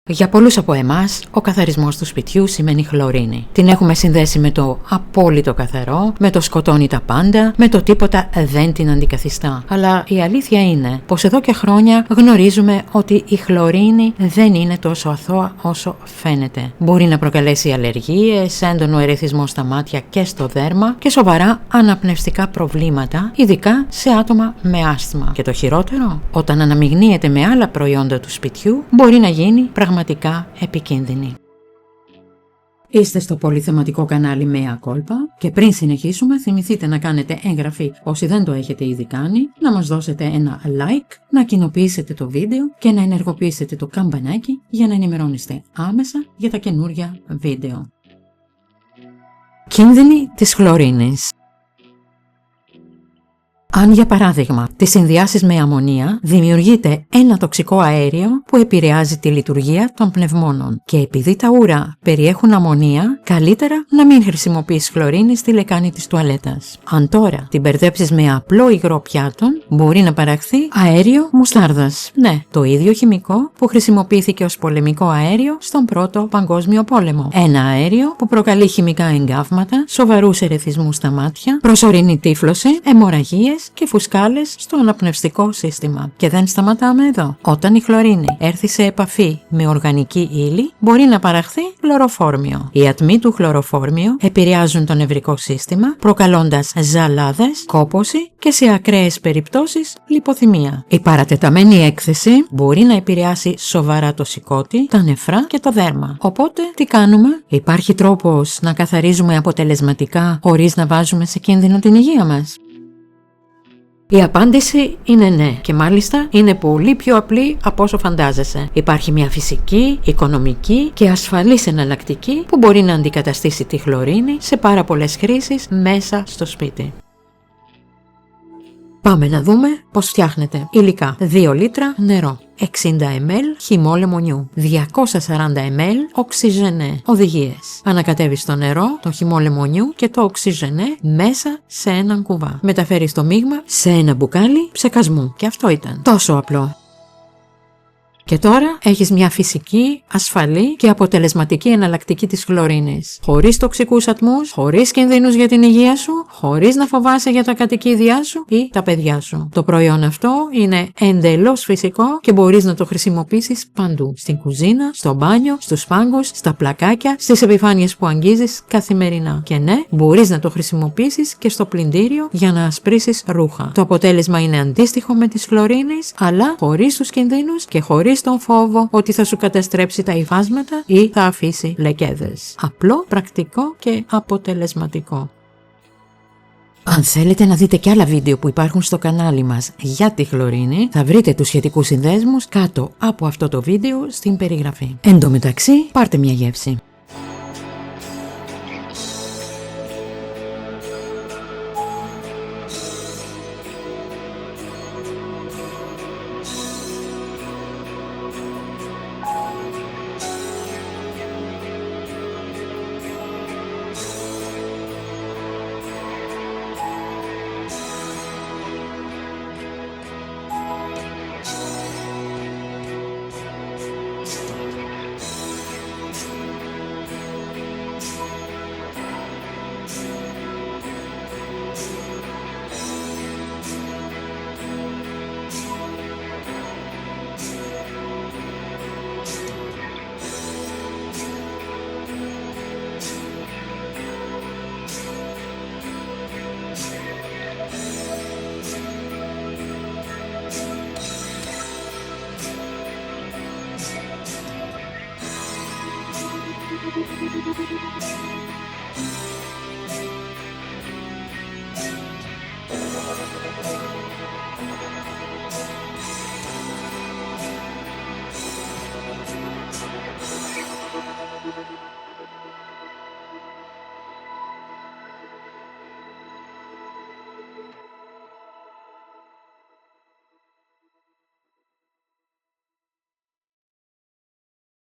Για πολλούς από εμάς, ο καθαρισμός του σπιτιού σημαίνει χλωρίνη. Την έχουμε συνδέσει με το απόλυτο καθαρό, με το σκοτώνει τα πάντα, με το τίποτα δεν την αντικαθιστά. Αλλά η αλήθεια είναι πως εδώ και χρόνια γνωρίζουμε ότι η χλωρίνη δεν είναι τόσο αθώα όσο φαίνεται. Μπορεί να προκαλέσει αλλεργίες, έντονο ερεθισμό στα μάτια και στο δέρμα και σοβαρά αναπνευστικά προβλήματα, ειδικά σε άτομα με άσθμα. Και το χειρότερο, όταν αναμειγνύεται με άλλα προϊόντα του σπιτιού, μπορεί να γίνει πραγματικά επικίνδυνη. Είστε στο πολυθεματικό κανάλι Mea Culpa και πριν συνεχίσουμε θυμηθείτε να κάνετε εγγραφή όσοι δεν το έχετε ήδη κάνει, να μας δώσετε ένα like, να κοινοποιήσετε το βίντεο και να ενεργοποιήσετε το καμπανάκι για να ενημερώνεστε άμεσα για τα καινούργια βίντεο. Κίνδυνοι της χλωρίνης. Αν για παράδειγμα τις συνδυάσεις με αμμονία, δημιουργείται ένα τοξικό αέριο που επηρεάζει τη λειτουργία των πνευμόνων και επειδή τα ούρα περιέχουν αμμονία, καλύτερα να μην χρησιμοποιείς χλωρίνη στη λεκάνη της τουαλέτας. Αν τώρα την μπερδέψεις με απλό υγρό πιάτων, μπορεί να παραχθεί αέριο μουστάρδας. Ναι, το ίδιο χημικό που χρησιμοποιήθηκε ως πολεμικό αέριο στον Πρώτο Παγκόσμιο Πόλεμο. Ένα αέριο που προκαλεί χημικά εγκάβματα, σοβαρούς ερεθισμούς στα μάτια, προσωρινή τύφλωση, αιμορραγίες και φουσκάλες στο αναπνευστικό σύστημα. Και δεν σταματάμε εδώ. Όταν η χλωρίνη έρθει σε επαφή με οργανική ύλη, μπορεί να παραχθεί χλωροφόρμιο. Οι ατμοί του χλωροφόρμιου επηρεάζουν το νευρικό σύστημα, προκαλώντας ζαλάδες, κόπωση και σε ακραίες περιπτώσεις λιποθυμία. Η παρατεταμένη έκθεση μπορεί να επηρεάσει σοβαρά το σηκώτη, τα νεφρά και το δέρμα. Οπότε, τι κάνουμε? Υπάρχει τρόπος να καθαρίζουμε αποτελεσματικά χωρίς να βάζουμε σε κίνδυνο την υγεία μας? Η απάντηση είναι ναι και μάλιστα είναι πολύ πιο απλή από όσο φαντάζεσαι. Υπάρχει μια φυσική, οικονομική και ασφαλής εναλλακτική που μπορεί να αντικαταστήσει τη χλωρίνη σε πάρα πολλές χρήσεις μέσα στο σπίτι. Πάμε να δούμε πώς φτιάχνεται. Υλικά: 2 λίτρα νερό, 60 ml χυμό λεμονιού, 240 ml οξυζενέ. Οδηγίες: ανακατεύεις το νερό, το χυμό λεμονιού και το οξυζενέ μέσα σε έναν κουβά. Μεταφέρεις το μείγμα σε ένα μπουκάλι ψεκασμού. Και αυτό ήταν. Τόσο απλό. Και τώρα έχεις μια φυσική, ασφαλή και αποτελεσματική εναλλακτική της χλωρίνης. Χωρίς τοξικούς ατμούς, χωρίς κινδύνους για την υγεία σου, χωρίς να φοβάσαι για τα κατοικίδια σου ή τα παιδιά σου. Το προϊόν αυτό είναι εντελώς φυσικό και μπορείς να το χρησιμοποιήσεις παντού. Στην κουζίνα, στο μπάνιο, στους πάγκους, στα πλακάκια, στις επιφάνειες που αγγίζεις καθημερινά. Και ναι, μπορείς να το χρησιμοποιήσεις και στο πλυντήριο για να ασπρίσεις ρούχα. Το αποτέλεσμα είναι αντίστοιχο με της χλωρίνης, αλλά χωρίς τους κινδύνους και χωρίς τον φόβο ότι θα σου καταστρέψει τα υφάσματα ή θα αφήσει λεκέδες. Απλό, πρακτικό και αποτελεσματικό. Αν θέλετε να δείτε και άλλα βίντεο που υπάρχουν στο κανάλι μας για τη χλωρίνη, θα βρείτε τους σχετικούς συνδέσμους κάτω από αυτό το βίντεο στην περιγραφή. Εν τω μεταξύ, πάρτε μια γεύση.